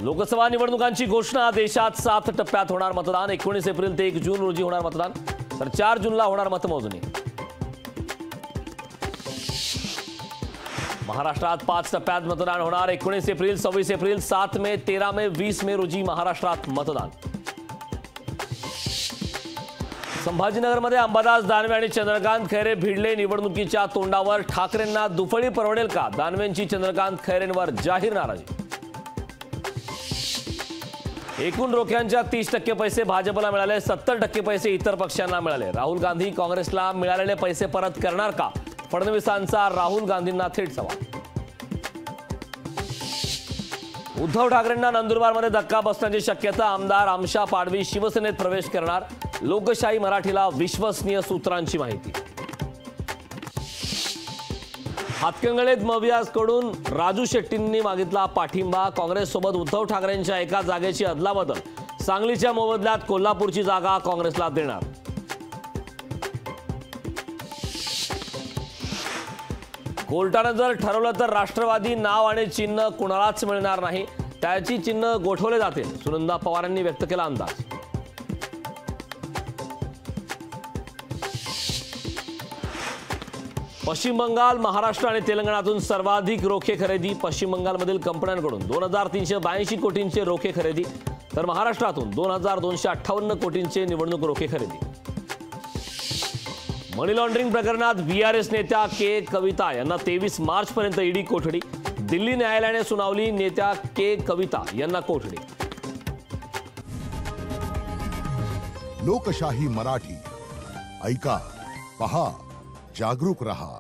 लोकसभा निवडणुकांची घोषणा। देशात 7 टप्प्यात होणार मतदान। 19 एप्रिल ते 1 जून रोजी होणार मतदान, तर 4 जूनला होणार मतमोजणी। महाराष्ट्रात 5 टप्प्यात मतदान होणार। 19 एप्रिल, 26 एप्रिल, 7 मे, 13 मे, 20 मे रोजी महाराष्ट्रात मतदान। संभाजीनगरमध्ये अंबादास दानवे आणि चंद्रकांत खैरे भिडले निवडणुकीच्या तोंडावर। ठाकरेंना दुफळी परवडेल का? दानवेंची चंद्रकांत खैरेंवर जाहीर नाराजी। एकूण रोख्यांच्या 30% पैसे भाजपला मिळाले, 70% पैसे इतर पक्षांना मिळाले। राहुल गांधी काँग्रेसला मिळालेले पैसे परत करणार का? फडणवीसांचा राहुल गांधींना थेट सवाल। उद्धव ठाकरेंना नंदुरबारमध्ये धक्का बसण्याची शक्यता। आमदार आमशा पाडवी शिवसेनेत प्रवेश करणार। लोकशाही मराठीला विश्वसनीय सूत्रांची माहिती। हातकणंगलेत मवियासकडून राजू शेट्टींनी मागितला पाठिंबा। काँग्रेससोबत उद्धव ठाकरेंच्या एका जागेची अदलाबदल। सांगलीच्या मोबदल्यात कोल्हापूरची जागा काँग्रेसला देणार। कोर्टाने जर ठरवलं तर राष्ट्रवादी नाव आणि चिन्ह कुणालाच मिळणार नाही, त्याची चिन्ह गोठवले जातील, सुनंदा पवारांनी व्यक्त केला अंदाज। पश्चिम बंगाल, महाराष्ट्र आणि तेलंगणातून सर्वाधिक रोखे खरेदी। पश्चिम बंगालमधील कंपन्यांकडून 2382 कोटींचे रोखे खरेदी, तर महाराष्ट्रातून 2258 कोटींचे निवडणूक रोखे खरेदी। मनी लॉन्ड्रिंग प्रकरणात बीआरएस नेत्या के कविता यांना 23 मार्च पर्यंत ईडी कोठडी। दिल्ली न्यायालयाने सुनावली नेत्या के कविता यांना कोठडी। लोकशाही मराठी ऐका, पहा, जागरूक रहा।